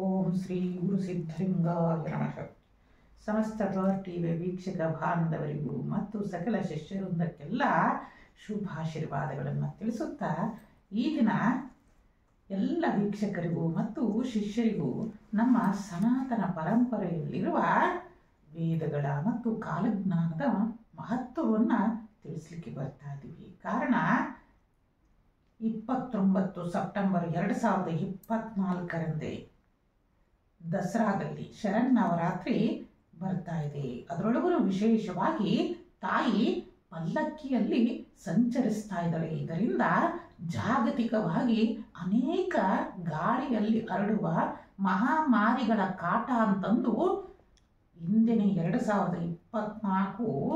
ಓಂ ಶ್ರೀ ಗುರು ಸಿದ್ಧಲಿಂಗಾಯ ನಮಃ. ಸಮಸ್ತ power TV ವೀಕ್ಷಕ ಬಾಂಧವರಿಗೂ ಮತ್ತು ಸಕಲ ಶಿಷ್ಯವೃಂದಕ್ಕೆಲ್ಲ ಶುಭಾಶೀರ್ವಾದಗಳನ್ನು ತಿಳಿಸುತ್ತಾ ಈ ದಿನ ಎಲ್ಲ ವೀಕ್ಷಕರಿಗೂ ಮತ್ತು ಶಿಷ್ಯರಿಗೂ ನಮ್ಮ ಸನಾತನ ಪರಂಪರೆಯಲ್ಲಿರುವ ವೇದಗಳ ಮತ್ತು ಕಾಲಜ್ಞಾನದ ಮಹತ್ವವನ್ನು ತಿಳಿಸ್ಲಿಕ್ಕೆ ಬರ್ತಾ ಇದ್ದೀವಿ. ಕಾರಣ 29 ಸೆಪ್ಟೆಂಬರ್ 2024 ದಸರಾದಲ್ಲಿ ಶರನ್ನವರಾತ್ರಿ ಬರ್ತಾ ಇದೆ. ಅದರೊಳಗೂ ವಿಶೇಷವಾಗಿ ತಾಯಿ ಪಲ್ಲಕ್ಕಿಯಲ್ಲಿ ಸಂಚರಿಸ್ತಾ ಇದ್ದಾಳೆ. ಇದರಿಂದ ಜಾಗತಿಕವಾಗಿ ಅನೇಕ ಗಾಳಿಯಲ್ಲಿ ಹರಡುವ ಮಹಾಮಾರಿಗಳ ಕಾಟ ಅಂತಂದು ಇಂದಿನ 2024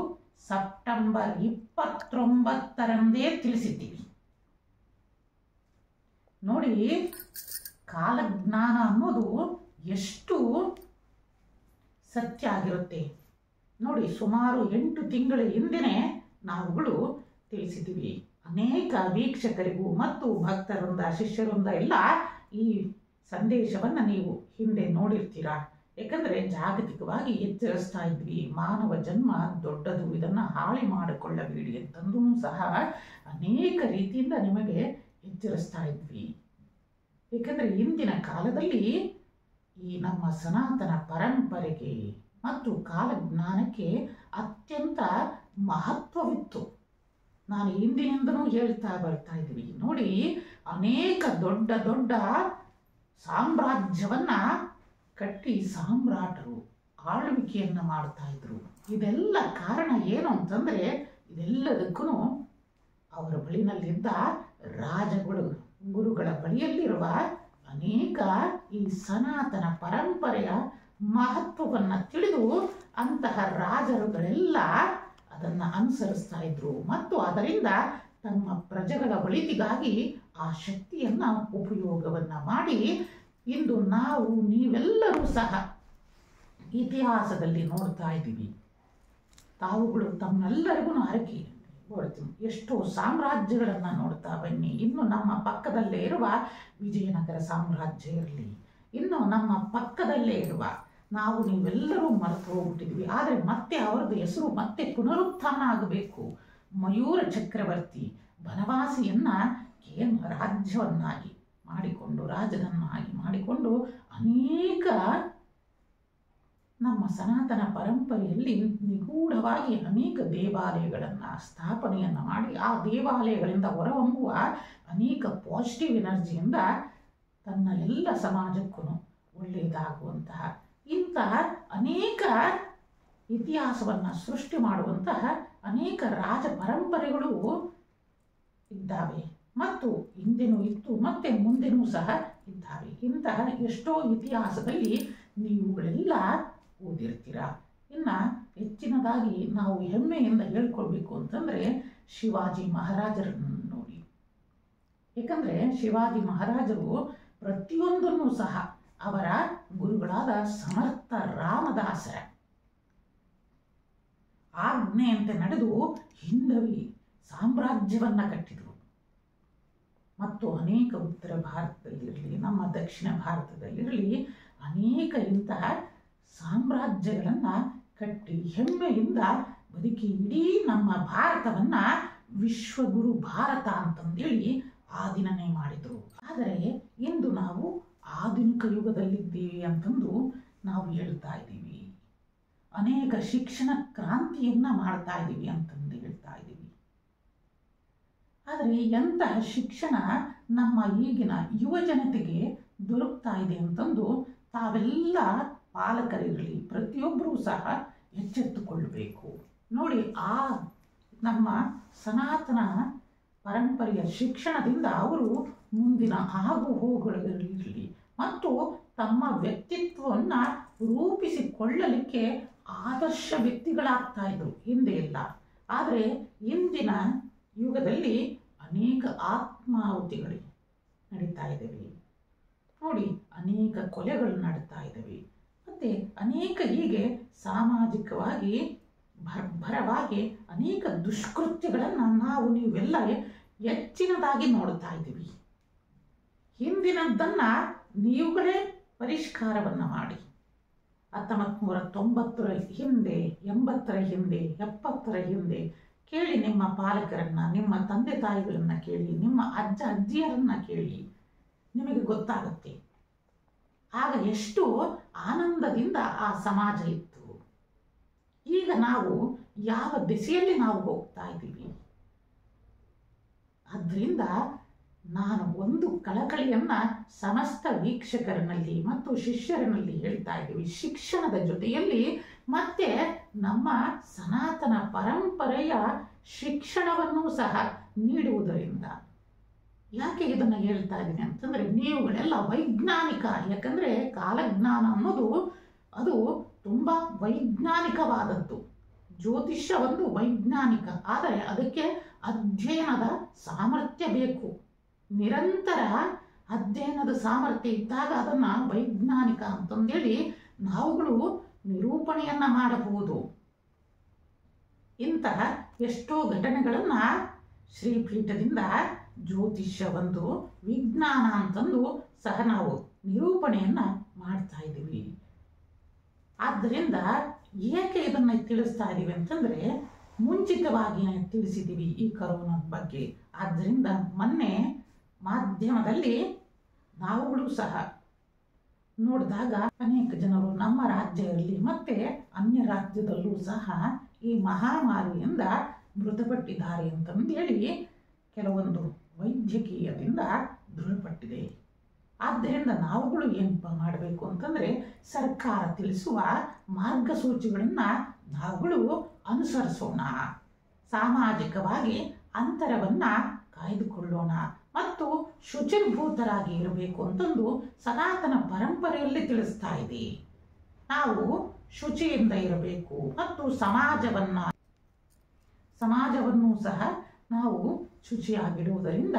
ಸೆಪ್ಟೆಂಬರ್ 29 ತಿಳಿಸಿದ್ದೀವಿ. ನೋಡಿ, ಕಾಲಜ್ಞಾನ ಅನ್ನೋದು ಎಷ್ಟು ಸತ್ಯ ಆಗಿರುತ್ತೆ ನೋಡಿ. ಸುಮಾರು 8 ತಿಂಗಳ ಹಿಂದೆನೇ ನಾವುಗಳು ತಿಳಿಸಿದ್ದೀವಿ. ಅನೇಕ ವೀಕ್ಷಕರಿಗೂ ಮತ್ತು ಭಕ್ತರಿಂದ ಶಿಷ್ಯರಿಂದ ಎಲ್ಲ ಈ ಸಂದೇಶವನ್ನು ನೀವು ಹಿಂದೆ ನೋಡಿರ್ತೀರಾ. ಯಾಕಂದರೆ ಜಾಗತಿಕವಾಗಿ ಎಚ್ಚರಿಸ್ತಾ ಇದ್ವಿ, ಮಾನವ ಜನ್ಮ ದೊಡ್ಡದು, ಇದನ್ನು ಹಾಳಿ ಮಾಡಿಕೊಳ್ಳಬೇಡಿ ಅಂತಂದೂ ಸಹ ಅನೇಕ ರೀತಿಯಿಂದ ನಿಮಗೆ ಎಚ್ಚರಿಸ್ತಾ ಇದ್ವಿ. ಏಕೆಂದರೆ ಇಂದಿನ ಕಾಲದಲ್ಲಿ ಈ ನಮ್ಮ ಸನಾತನ ಪರಂಪರೆಗೆ ಮತ್ತು ಕಾಲಜ್ಞಾನಕ್ಕೆ ಅತ್ಯಂತ ಮಹತ್ವವಿತ್ತು. ನಾನು ಹಿಂದಿನಿಂದನೂ ಹೇಳ್ತಾ ಬರ್ತಾ ಇದ್ದೀವಿ. ನೋಡಿ, ಅನೇಕ ದೊಡ್ಡ ದೊಡ್ಡ ಸಾಮ್ರಾಜ್ಯವನ್ನು ಕಟ್ಟಿ ಸಾಮ್ರಾಟರು ಆಳ್ವಿಕೆಯನ್ನು ಮಾಡ್ತಾ ಇದ್ರು. ಇದೆಲ್ಲ ಕಾರಣ ಏನು ಅಂತಂದರೆ, ಇದೆಲ್ಲದಕ್ಕೂ ಅವರ ಬಳಿನಲ್ಲಿದ್ದ ರಾಜಗಳು ಗುರುಗಳ ಬಳಿಯಲ್ಲಿರುವ ಅನೇಕ ಈ ಸನಾತನ ಪರಂಪರೆಯ ಮಹತ್ವವನ್ನು ತಿಳಿದು ಅಂತಹ ರಾಜರುಗಳೆಲ್ಲ ಅದನ್ನು ಅನುಸರಿಸ್ತಾ ಇದ್ರು ಮತ್ತು ಅದರಿಂದ ತಮ್ಮ ಪ್ರಜೆಗಳ ಒಳಿತಿಗಾಗಿ ಆ ಶಕ್ತಿಯನ್ನು ಉಪಯೋಗವನ್ನು ಮಾಡಿ ಇಂದು ನಾವು ನೀವೆಲ್ಲರೂ ಸಹ ಇತಿಹಾಸದಲ್ಲಿ ನೋಡ್ತಾ ಇದ್ದೀವಿ. ತಾವುಗಳು ತಮ್ಮೆಲ್ಲರಿಗೂ ಹರಕೆ ಹೊಡ್ತೀನಿ, ಎಷ್ಟೋ ಸಾಮ್ರಾಜ್ಯಗಳನ್ನು ನೋಡ್ತಾ ಬನ್ನಿ. ಇನ್ನು ನಮ್ಮ ಪಕ್ಕದಲ್ಲೇ ಇರುವ ವಿಜಯನಗರ ಸಾಮ್ರಾಜ್ಯ ಇರಲಿ, ಇನ್ನು ನಮ್ಮ ಪಕ್ಕದಲ್ಲೇ ಇರುವ ನಾವು ನೀವೆಲ್ಲರೂ ಮರೆತು ಹೋಗ್ಬಿಟ್ಟಿದ್ವಿ. ಆದರೆ ಮತ್ತೆ ಅವರದ್ದು ಹೆಸರು ಮತ್ತೆ ಪುನರುತ್ಥಾನ ಆಗಬೇಕು. ಮಯೂರ ಚಕ್ರವರ್ತಿ ಬನವಾಸಿಯನ್ನು ರಾಜ್ಯವನ್ನಾಗಿ ಮಾಡಿಕೊಂಡು ರಾಜನನ್ನಾಗಿ ಮಾಡಿಕೊಂಡು ಅನೇಕ ನಮ್ಮ ಸನಾತನ ಪರಂಪರೆಯಲ್ಲಿ ನಿಗೂಢವಾಗಿ ಅನೇಕ ದೇವಾಲಯಗಳನ್ನು ಸ್ಥಾಪನೆಯನ್ನು ಮಾಡಿ ಆ ದೇವಾಲಯಗಳಿಂದ ಹೊರಹೊಮ್ಮುವ ಅನೇಕ ಪಾಸಿಟಿವ್ ಎನರ್ಜಿಯಿಂದ ತನ್ನ ಎಲ್ಲ ಸಮಾಜಕ್ಕೂ ಒಳ್ಳೆಯದಾಗುವಂತಹ ಇಂತಹ ಅನೇಕ ಇತಿಹಾಸವನ್ನು ಸೃಷ್ಟಿ ಮಾಡುವಂತಹ ಅನೇಕ ರಾಜ ಪರಂಪರೆಗಳು ಇದ್ದಾವೆ ಮತ್ತು ಹಿಂದೆನೂ ಇತ್ತು ಮತ್ತೆ ಮುಂದೆನೂ ಸಹ ಇದ್ದಾವೆ. ಇಂತಹ ಎಷ್ಟೋ ಇತಿಹಾಸದಲ್ಲಿ ನೀವುಗಳೆಲ್ಲ ಓದಿರ್ತೀರ. ಇನ್ನು ಹೆಚ್ಚಿನದಾಗಿ ನಾವು ಹೆಮ್ಮೆಯಿಂದ ಹೇಳ್ಕೊಳ್ಬೇಕು ಅಂತಂದರೆ ಶಿವಾಜಿ ಮಹಾರಾಜರನ್ನು ನೋಡಿ. ಏಕೆಂದರೆ ಶಿವಾಜಿ ಮಹಾರಾಜರು ಪ್ರತಿಯೊಂದನ್ನು ಸಹ ಅವರ ಗುರುಗಳಾದ ಸಮರ್ಥ ರಾಮದಾಸರ ಆಜ್ಞೆಯಂತೆ ನಡೆದು ಹಿಂದವಿ ಸಾಮ್ರಾಜ್ಯವನ್ನು ಕಟ್ಟಿದರು ಮತ್ತು ಅನೇಕ ಉತ್ತರ ಭಾರತದಲ್ಲಿರಲಿ ನಮ್ಮ ದಕ್ಷಿಣ ಭಾರತದಲ್ಲಿರಲಿ ಅನೇಕ ಇಂತಹ ಸಾಮ್ರಾಜ್ಯಗಳನ್ನು ಕಟ್ಟಿ ಹೆಮ್ಮೆಯಿಂದ ಬದುಕಿ ಇಡೀ ನಮ್ಮ ಭಾರತವನ್ನು ವಿಶ್ವಗುರು ಭಾರತ ಅಂತಂದೇಳಿ ಆ ದಿನನೇ ಮಾಡಿದರು. ಆದರೆ ಇಂದು ನಾವು ಆಧುನಿಕ ಯುಗದಲ್ಲಿದ್ದೀವಿ ಅಂತಂದು ನಾವು ಹೇಳ್ತಾ ಇದ್ದೀವಿ. ಅನೇಕ ಶಿಕ್ಷಣ ಕ್ರಾಂತಿಯನ್ನು ಮಾಡ್ತಾ ಇದ್ದೀವಿ ಅಂತಂದು ಹೇಳ್ತಾ ಇದ್ದೀವಿ. ಆದರೆ ಎಂತಹ ಶಿಕ್ಷಣ ನಮ್ಮ ಈಗಿನ ಯುವ ಜನತೆಗೆ ದೊರಕ್ತಾ ಇದೆ ಅಂತಂದು ತಾವೆಲ್ಲ ಪಾಲಕರಿರಲಿ ಪ್ರತಿಯೊಬ್ಬರೂ ಸಹ ಎಚ್ಚೆತ್ತುಕೊಳ್ಳಬೇಕು. ನೋಡಿ, ಆ ನಮ್ಮ ಸನಾತನ ಪರಂಪರೆಯ ಶಿಕ್ಷಣದಿಂದ ಅವರು ಮುಂದಿನ ಆಗು ಹೋಗುಗಳಿರಲಿ ಮತ್ತು ತಮ್ಮ ವ್ಯಕ್ತಿತ್ವವನ್ನು ರೂಪಿಸಿಕೊಳ್ಳಲಿಕ್ಕೆ ಆದರ್ಶ ವ್ಯಕ್ತಿಗಳಾಗ್ತಾ ಇದ್ರು ಹಿಂದೆ ಎಲ್ಲ. ಆದರೆ ಇಂದಿನ ಯುಗದಲ್ಲಿ ಅನೇಕ ಆತ್ಮಾಹುತಿಗಳು ನಡೀತಾ ಇದ್ದಾವೆ ನೋಡಿ, ಅನೇಕ ಕೊಲೆಗಳು ನಡೀತಾ ಇದ್ದಾವೆ ಮತ್ತು ಅನೇಕ ಹೀಗೆ ಸಾಮಾಜಿಕವಾಗಿ ಭರವಾಗಿ ಅನೇಕ ದುಷ್ಕೃತ್ಯಗಳನ್ನು ನಾವು ನೀವೆಲ್ಲ ಹೆಚ್ಚಿನದಾಗಿ ನೋಡ್ತಾ ಇದ್ದೀವಿ. ಹಿಂದಿನದ್ದನ್ನು ನೀವುಗಳೇ ಪರಿಷ್ಕಾರವನ್ನು ಮಾಡಿ 1990ರ ಹಿಂದೆ, 80ರ ಹಿಂದೆ, 70ರ ಹಿಂದೆ ಕೇಳಿ. ನಿಮ್ಮ ಪಾಲಕರನ್ನು, ನಿಮ್ಮ ತಂದೆ ತಾಯಿಗಳನ್ನು ಕೇಳಿ, ನಿಮ್ಮ ಅಜ್ಜ ಅಜ್ಜಿಯರನ್ನು ಕೇಳಿ, ನಿಮಗೆ ಗೊತ್ತಾಗುತ್ತೆ ಆಗ ಎಷ್ಟು ಆನಂದದಿಂದ ಆ ಸಮಾಜ ಇತ್ತು. ಈಗ ನಾವು ಯಾವ ದಿಸೆಯಲ್ಲಿ ನಾವು ಹೋಗ್ತಾ ಇದ್ದೀವಿ. ಆದ್ದರಿಂದ ನಾನು ಒಂದು ಕಳಕಳಿಯನ್ನು ಸಮಸ್ತ ವೀಕ್ಷಕರನಲ್ಲಿ ಮತ್ತು ಶಿಷ್ಯರನಲ್ಲಿ ಹೇಳ್ತಾ ಇದ್ದೀವಿ. ಶಿಕ್ಷಣದ ಜೊತೆಯಲ್ಲಿ ಮತ್ತೆ ನಮ್ಮ ಸನಾತನ ಪರಂಪರೆಯ ಶಿಕ್ಷಣವನ್ನು ಸಹ ನೀಡುವುದರಿಂದ. ಯಾಕೆ ಇದನ್ನು ಹೇಳ್ತಾ ಇದ್ದೀನಿ ಅಂತಂದರೆ, ನೀವುಗಳೆಲ್ಲ ವೈಜ್ಞಾನಿಕ, ಯಾಕಂದರೆ ಕಾಲಜ್ಞಾನ ಅನ್ನೋದು ಅದು ತುಂಬ ವೈಜ್ಞಾನಿಕವಾದದ್ದು. ಜ್ಯೋತಿಷ್ಯ ಒಂದು ವೈಜ್ಞಾನಿಕ, ಆದರೆ ಅದಕ್ಕೆ ಅಧ್ಯಯನದ ಸಾಮರ್ಥ್ಯ ಬೇಕು. ನಿರಂತರ ಅಧ್ಯಯನದ ಸಾಮರ್ಥ್ಯ ಇದ್ದಾಗ ಅದನ್ನು ವೈಜ್ಞಾನಿಕ ಅಂತಂದೇಳಿ ನಾವುಗಳು ನಿರೂಪಣೆಯನ್ನು ಮಾಡಬಹುದು. ಇಂತಹ ಎಷ್ಟೋ ಘಟನೆಗಳನ್ನು ಶ್ರೀಪೀಠದಿಂದ ಜ್ಯೋತಿಷ್ಯ ಒಂದು ವಿಜ್ಞಾನ ಅಂತಂದು ಸಹ ನಾವು ನಿರೂಪಣೆಯನ್ನು ಮಾಡ್ತಾ ಇದ್ದೀವಿ. ಆದ್ದರಿಂದ ಏಕೆ ಇದನ್ನು ತಿಳಿಸ್ತಾ ಇದ್ದೀವಿ ಅಂತಂದರೆ, ಮುಂಚಿತವಾಗಿ ತಿಳಿಸಿದ್ದೀವಿ ಈ ಕರೋನಾ ಬಗ್ಗೆ. ಆದ್ದರಿಂದ ಮೊನ್ನೆ ಮಾಧ್ಯಮದಲ್ಲಿ ನಾವುಗಳು ಸಹ ನೋಡಿದಾಗ ಅನೇಕ ಜನರು ನಮ್ಮ ರಾಜ್ಯ ಇರಲಿ ಮತ್ತು ಅನ್ಯ ರಾಜ್ಯದಲ್ಲೂ ಸಹ ಈ ಮಹಾಮಾರಿಯಿಂದ ಮೃತಪಟ್ಟಿದ್ದಾರೆ ಅಂತಂದೇಳಿ ಕೆಲವೊಂದು ವೈದ್ಯಕೀಯದಿಂದ ದೃಢಪಟ್ಟಿದೆ. ಆದ್ದರಿಂದ ನಾವುಗಳು ಏನಪ್ಪ ಮಾಡಬೇಕು ಅಂತಂದರೆ, ಸರ್ಕಾರ ತಿಳಿಸುವ ಮಾರ್ಗಸೂಚಿಗಳನ್ನು ನಾವುಗಳು ಅನುಸರಿಸೋಣ, ಸಾಮಾಜಿಕವಾಗಿ ಅಂತರವನ್ನು ಕಾಯ್ದುಕೊಳ್ಳೋಣ ಮತ್ತು ಶುಚಿರ್ಭೂತರಾಗಿ ಇರಬೇಕು ಅಂತಂದು ಸನಾತನ ಪರಂಪರೆಯಲ್ಲಿ ತಿಳಿಸ್ತಾ ಇದೆ. ನಾವು ಶುಚಿಯಿಂದ ಇರಬೇಕು ಮತ್ತು ಸಮಾಜವನ್ನು ಸಹ ನಾವು ಶುಚಿಯಾಗಿಡುವುದರಿಂದ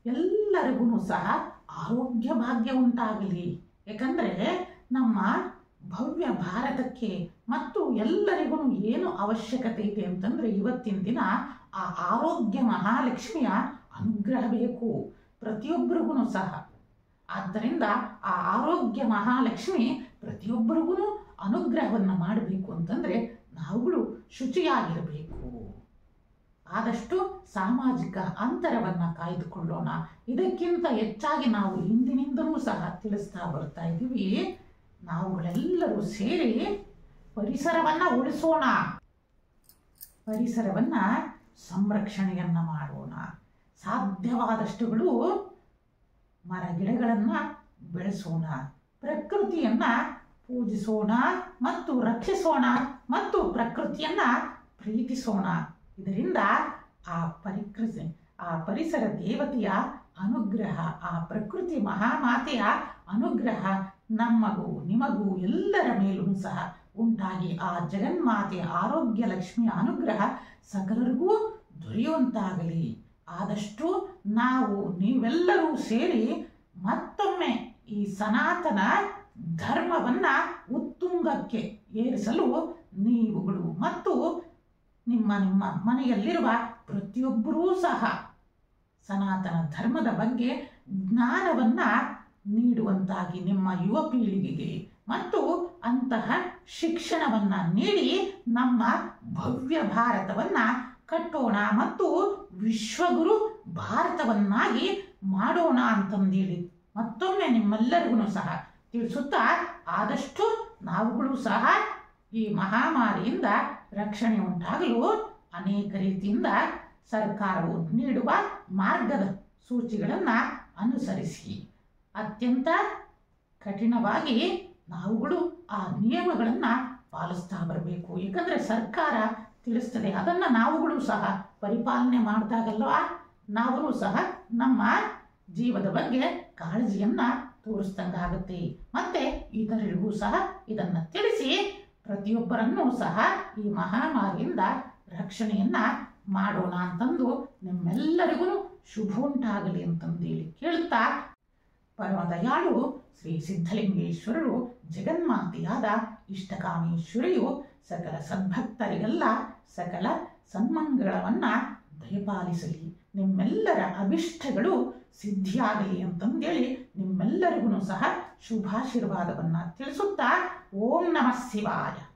ಎಲ್ಲರಿಗೂ ಸಹ ಆರೋಗ್ಯ ಭಾಗ್ಯ ಉಂಟಾಗಲಿ. ಯಾಕಂದರೆ ನಮ್ಮ ಭವ್ಯ ಭಾರತಕ್ಕೆ ಮತ್ತು ಎಲ್ಲರಿಗೂ ಏನು ಅವಶ್ಯಕತೆ ಇದೆ ಅಂತಂದರೆ, ಇವತ್ತಿನ ದಿನ ಆ ಆರೋಗ್ಯ ಮಹಾಲಕ್ಷ್ಮಿಯ ಅನುಗ್ರಹ ಬೇಕು ಪ್ರತಿಯೊಬ್ಬರಿಗೂ ಸಹ. ಆದ್ದರಿಂದ ಆ ಆರೋಗ್ಯ ಮಹಾಲಕ್ಷ್ಮಿ ಪ್ರತಿಯೊಬ್ಬರಿಗೂ ಅನುಗ್ರಹವನ್ನು ಮಾಡಬೇಕು ಅಂತಂದರೆ ನಾವುಗಳು ಶುಚಿಯಾಗಿರಬೇಕು. ಆದಷ್ಟು ಸಾಮಾಜಿಕ ಅಂತರವನ್ನು ಕಾಯ್ದುಕೊಳ್ಳೋಣ. ಇದಕ್ಕಿಂತ ಹೆಚ್ಚಾಗಿ ನಾವು ಹಿಂದಿನಿಂದಲೂ ಸಹ ತಿಳಿಸ್ತಾ ಬರ್ತಾ ಇದ್ದೀವಿ, ನಾವುಗಳೆಲ್ಲರೂ ಸೇರಿ ಪರಿಸರವನ್ನು ಉಳಿಸೋಣ, ಪರಿಸರವನ್ನು ಸಂರಕ್ಷಣೆಯನ್ನು ಮಾಡೋಣ. ಸಾಧ್ಯವಾದಷ್ಟುಗಳು ಮರ ಗಿಡಗಳನ್ನು ಬೆಳೆಸೋಣ, ಪ್ರಕೃತಿಯನ್ನು ಪೂಜಿಸೋಣ ಮತ್ತು ರಕ್ಷಿಸೋಣ ಮತ್ತು ಪ್ರಕೃತಿಯನ್ನು ಪ್ರೀತಿಸೋಣ. ಇದರಿಂದ ಆ ಪರಿಸರ ದೇವತೆಯ ಅನುಗ್ರಹ, ಆ ಪ್ರಕೃತಿ ಮಹಾಮಾತೆಯ ಅನುಗ್ರಹ ನಮಗೂ ನಿಮಗೂ ಎಲ್ಲರ ಮೇಲೂ ಸಹ ಉಂಟಾಗಿ ಆ ಜಗನ್ಮಾತೆಯ ಆರೋಗ್ಯ ಲಕ್ಷ್ಮಿಯ ಅನುಗ್ರಹ ಸಕಲರಿಗೂ ದೊರೆಯುವಂತಾಗಲಿ. ಆದಷ್ಟು ನೀವೆಲ್ಲರೂ ಸೇರಿ ಮತ್ತೊಮ್ಮೆ ಈ ಸನಾತನ ಧರ್ಮವನ್ನು ಉತ್ತುಂಗಕ್ಕೆ ಏರಿಸಲು ನೀವುಗಳು ಮತ್ತು ನಿಮ್ಮ ಮನೆಯಲ್ಲಿರುವ ಪ್ರತಿಯೊಬ್ಬರೂ ಸಹ ಸನಾತನ ಧರ್ಮದ ಬಗ್ಗೆ ಜ್ಞಾನವನ್ನು ನೀಡುವಂತಾಗಿ ನಿಮ್ಮ ಯುವ ಪೀಳಿಗೆಗೆ ಮತ್ತು ಅಂತಹ ಶಿಕ್ಷಣವನ್ನು ನೀಡಿ ನಮ್ಮ ಭವ್ಯ ಭಾರತವನ್ನು ಕಟ್ಟೋಣ ಮತ್ತು ವಿಶ್ವಗುರು ಭಾರತವನ್ನಾಗಿ ಮಾಡೋಣ ಅಂತಂದೇಳಿ ಮತ್ತೊಮ್ಮೆ ನಿಮ್ಮೆಲ್ಲರಿಗೂ ಸಹ ತಿಳಿಸುತ್ತಾ, ಆದಷ್ಟು ನಾವುಗಳು ಸಹ ಈ ಮಹಾಮಾರಿಯಿಂದ ರಕ್ಷಣೆ ಉಂಟಾಗಲು ಅನೇಕ ರೀತಿಯಿಂದ ಸರ್ಕಾರವು ನೀಡುವ ಮಾರ್ಗದ ಸೂಚಿಗಳನ್ನು ಅನುಸರಿಸಿ ಅತ್ಯಂತ ಕಠಿಣವಾಗಿ ನಾವುಗಳು ಆ ನಿಯಮಗಳನ್ನು ಪಾಲಿಸ್ತಾ ಬರಬೇಕು. ಏಕೆಂದರೆ ಸರ್ಕಾರ ತಿಳಿಸ್ತದೆ, ಅದನ್ನು ನಾವುಗಳು ಸಹ ಪರಿಪಾಲನೆ ಮಾಡಿದಾಗಲ್ವಾ ನಾವು ಸಹ ನಮ್ಮ ಜೀವದ ಬಗ್ಗೆ ಕಾಳಜಿಯನ್ನು ತೋರಿಸ್ದಂಗಾಗುತ್ತೆ. ಮತ್ತೆ ಇತರರಿಗೂ ಸಹ ಇದನ್ನು ತಿಳಿಸಿ ಪ್ರತಿಯೊಬ್ಬರನ್ನೂ ಸಹ ಈ ಮಹಾಮಾರಿಯಿಂದ ರಕ್ಷಣೆಯನ್ನು ಮಾಡೋಣ ಅಂತಂದು ನಿಮ್ಮೆಲ್ಲರಿಗೂ ಶುಭ ಉಂಟಾಗಲಿ ಅಂತಂದೇಳಿ ಕೇಳ್ತಾ, ಪರಮದಯಾಳು ಶ್ರೀ ಸಿದ್ಧಲಿಂಗೇಶ್ವರರು ಜಗನ್ಮಾತೆಯಾದ ಇಷ್ಟಕಾಮೇಶ್ವರಿಯು ಸಕಲ ಸದ್ಭಕ್ತರಿಗೆಲ್ಲ ಸಕಲ ಸನ್ಮಂಗಳವನ್ನು ದಯಪಾಲಿಸಲಿ, ನಿಮ್ಮೆಲ್ಲರ ಅಭಿಷ್ಟಗಳು ಸಿದ್ಧಿಯಾಗಲಿ ಅಂತಂದೇಳಿ ನಿಮ್ಮೆಲ್ಲರಿಗೂ ಸಹ ಶುಭಾಶೀರ್ವಾದವನ್ನು ತಿಳಿಸುತ್ತಾ ಓಂ ನಮಃ ಶಿವಾಯ.